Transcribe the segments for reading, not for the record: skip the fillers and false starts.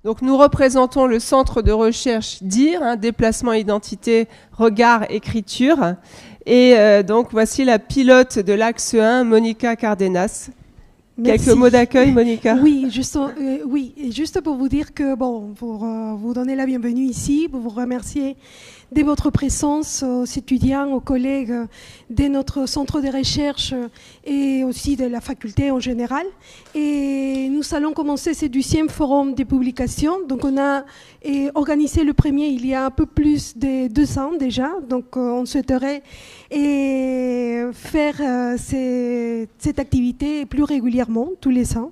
Donc nous représentons le centre de recherche DIR, déplacement, identité, regard, écriture. Et donc voici la pilote de l'axe 1, Monica Cardenas. Merci. Quelques mots d'accueil, Monica? Oui, juste pour vous dire que, bon, pour vous donner la bienvenue ici, pour vous remercier de votre présence aux étudiants, aux collègues de notre centre de recherche et aussi de la faculté en général. Et nous allons commencer ce 12e forum de publication. Donc on a organisé le premier il y a un peu plus de 2 ans déjà. Donc on souhaiterait faire cette activité plus régulièrement, tous les ans,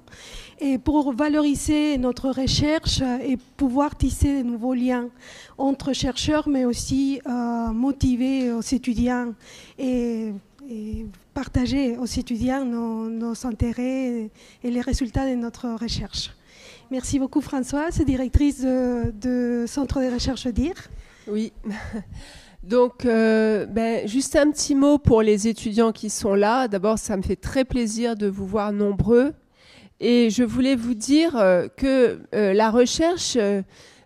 et pour valoriser notre recherche et pouvoir tisser de nouveaux liens entre chercheurs, mais aussi motiver aux étudiants et partager aux étudiants nos intérêts et les résultats de notre recherche. Merci beaucoup Françoise, directrice de Centre de recherche DIR. Oui. Donc, juste un petit mot pour les étudiants qui sont là. D'abord, ça me fait très plaisir de vous voir nombreux. Et je voulais vous dire que la recherche,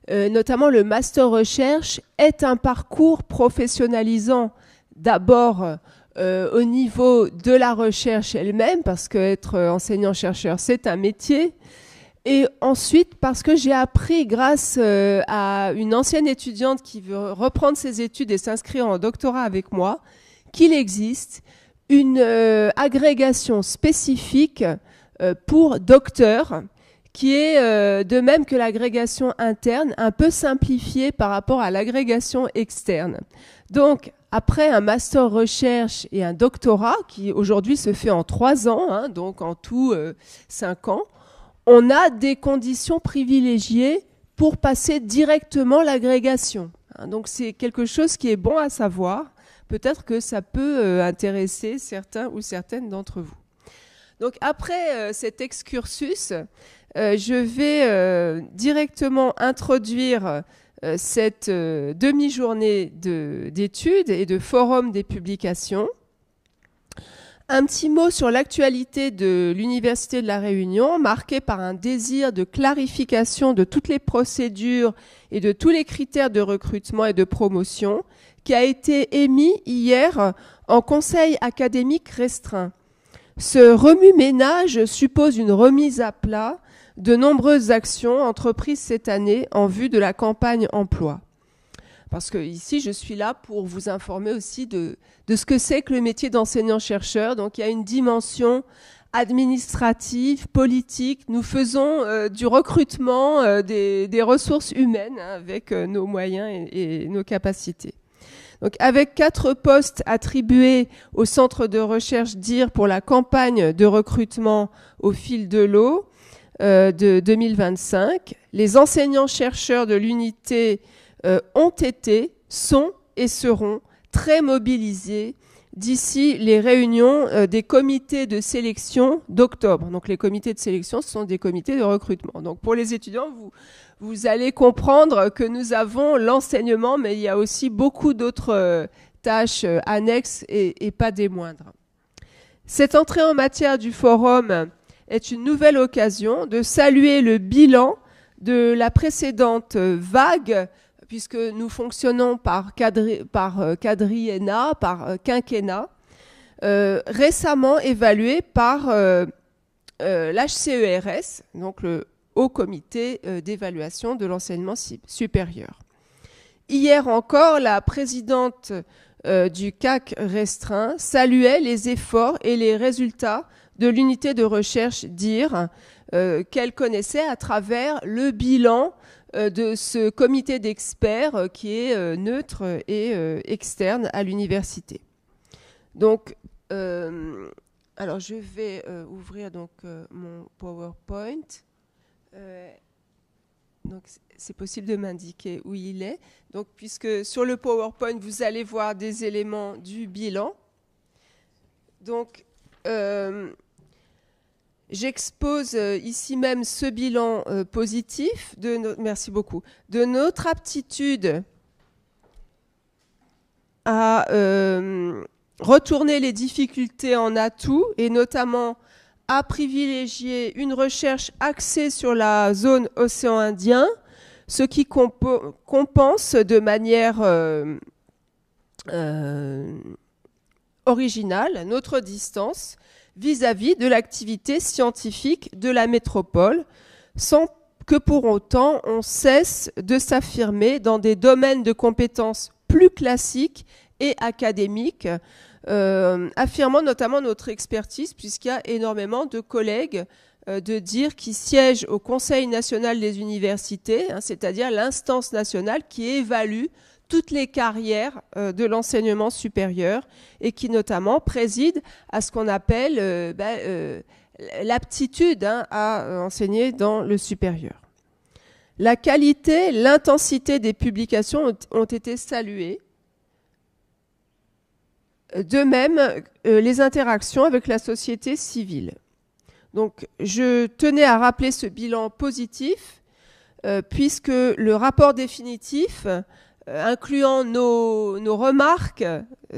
notamment le master recherche, est un parcours professionnalisant d'abord au niveau de la recherche elle-même, parce qu'être enseignant-chercheur, c'est un métier. Et ensuite, parce que j'ai appris grâce à une ancienne étudiante qui veut reprendre ses études et s'inscrire en doctorat avec moi, qu'il existe une agrégation spécifique pour docteurs, qui est de même que l'agrégation interne, un peu simplifiée par rapport à l'agrégation externe. Donc, après un master recherche et un doctorat, qui aujourd'hui se fait en 3 ans, donc en tout 5 ans, on a des conditions privilégiées pour passer directement l'agrégation. Donc c'est quelque chose qui est bon à savoir. Peut-être que ça peut intéresser certains ou certaines d'entre vous. Donc après cet excursus, je vais directement introduire cette demi-journée d'études et de forum des publications. Un petit mot sur l'actualité de l'Université de La Réunion, marquée par un désir de clarification de toutes les procédures et de tous les critères de recrutement et de promotion, qui a été émis hier en conseil académique restreint. Ce remue-ménage suppose une remise à plat de nombreuses actions entreprises cette année en vue de la campagne emploi. Parce que ici, je suis là pour vous informer aussi de ce que c'est que le métier d'enseignant-chercheur. Donc, il y a une dimension administrative, politique. Nous faisons du recrutement des ressources humaines avec nos moyens et nos capacités. Donc, avec 4 postes attribués au centre de recherche DIR pour la campagne de recrutement au fil de l'eau de 2025, les enseignants-chercheurs de l'unité ont été, sont et seront très mobilisés d'ici les réunions des comités de sélection d'octobre. Donc les comités de sélection, ce sont des comités de recrutement. Donc pour les étudiants, vous allez comprendre que nous avons l'enseignement, mais il y a aussi beaucoup d'autres tâches annexes et pas des moindres. Cette entrée en matière du forum est une nouvelle occasion de saluer le bilan de la précédente vague, puisque nous fonctionnons par quadriennat, par quinquennat, récemment évalué par l'HCERS, donc le Haut Comité d'évaluation de l'enseignement supérieur. Hier encore, la présidente du CAC restreint saluait les efforts et les résultats de l'unité de recherche DIR qu'elle connaissait à travers le bilan de ce comité d'experts qui est neutre et externe à l'université. Donc, alors je vais ouvrir donc mon PowerPoint. Donc, c'est possible de m'indiquer où il est. Donc, puisque sur le PowerPoint, vous allez voir des éléments du bilan. Donc, j'expose ici même ce bilan positif, merci beaucoup, de notre aptitude à retourner les difficultés en atouts et notamment a privilégié une recherche axée sur la zone océan Indien, ce qui compense de manière originale notre distance vis-à-vis de l'activité scientifique de la métropole, sans que pour autant on cesse de s'affirmer dans des domaines de compétences plus classiques et académiques, affirmant notamment notre expertise, puisqu'il y a énormément de collègues de dire qui siègent au Conseil national des universités, c'est-à-dire l'instance nationale qui évalue toutes les carrières de l'enseignement supérieur et qui notamment préside à ce qu'on appelle l'aptitude à enseigner dans le supérieur. La qualité, l'intensité des publications ont été saluées. De même, les interactions avec la société civile. Donc, je tenais à rappeler ce bilan positif, puisque le rapport définitif, incluant nos remarques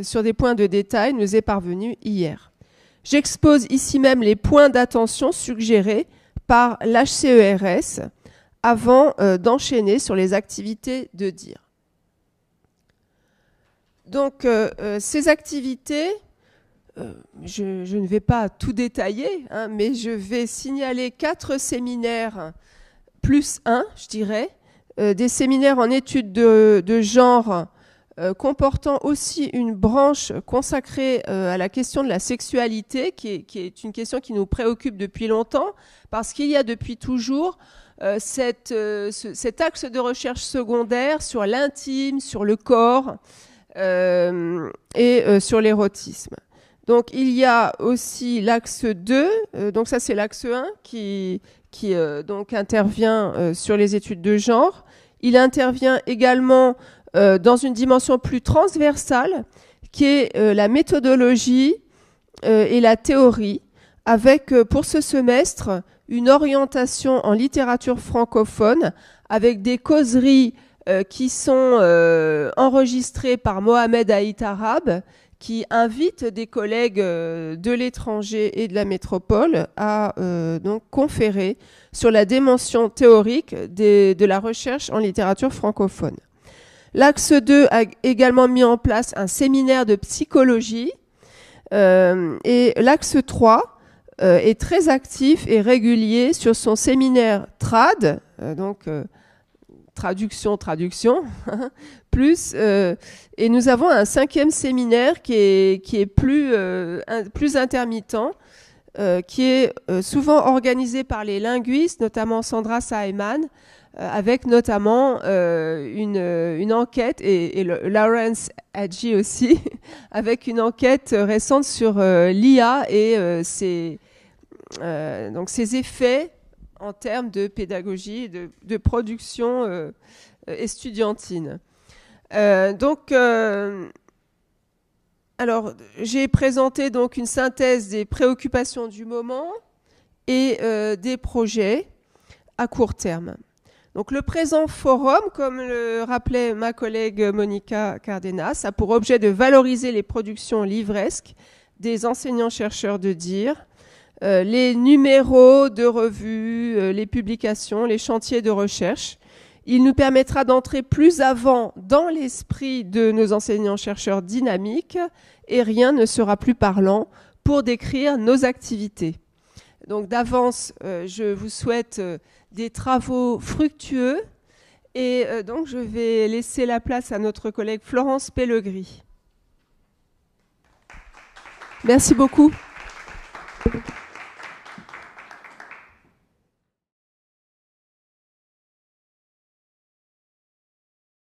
sur des points de détail, nous est parvenu hier. J'expose ici même les points d'attention suggérés par l'HCERS avant d'enchaîner sur les activités de DIR. Donc, ces activités, je ne vais pas tout détailler, mais je vais signaler 4 séminaires, plus 1, je dirais, des séminaires en études de genre comportant aussi une branche consacrée à la question de la sexualité, qui est une question qui nous préoccupe depuis longtemps, parce qu'il y a depuis toujours cet axe de recherche secondaire sur l'intime, sur le corps, et sur l'érotisme. Donc il y a aussi l'axe 2, donc ça c'est l'axe 1 qui donc intervient sur les études de genre. Il intervient également dans une dimension plus transversale qui est la méthodologie et la théorie, avec pour ce semestre une orientation en littérature francophone avec des causeries qui sont enregistrés par Mohamed Haït Arabe, qui invite des collègues de l'étranger et de la métropole à donc conférer sur la dimension théorique de la recherche en littérature francophone. L'axe 2 a également mis en place un séminaire de psychologie et l'axe 3 est très actif et régulier sur son séminaire TRAD, traduction, plus, et nous avons un 5e séminaire qui est plus intermittent, qui est souvent organisé par les linguistes, notamment Sandra Saeman, avec notamment une enquête, et Lawrence Hadji aussi, avec une enquête récente sur l'IA et ses effets en termes de pédagogie et de production estudiantine. Alors, j'ai présenté donc une synthèse des préoccupations du moment et des projets à court terme. Donc, le présent forum, comme le rappelait ma collègue Monica Cardenas, a pour objet de valoriser les productions livresques des enseignants-chercheurs de DIR, les numéros de revues, les publications, les chantiers de recherche. Il nous permettra d'entrer plus avant dans l'esprit de nos enseignants-chercheurs dynamiques et rien ne sera plus parlant pour décrire nos activités. Donc d'avance, je vous souhaite des travaux fructueux et donc je vais laisser la place à notre collègue Florence Pellegris. Merci beaucoup.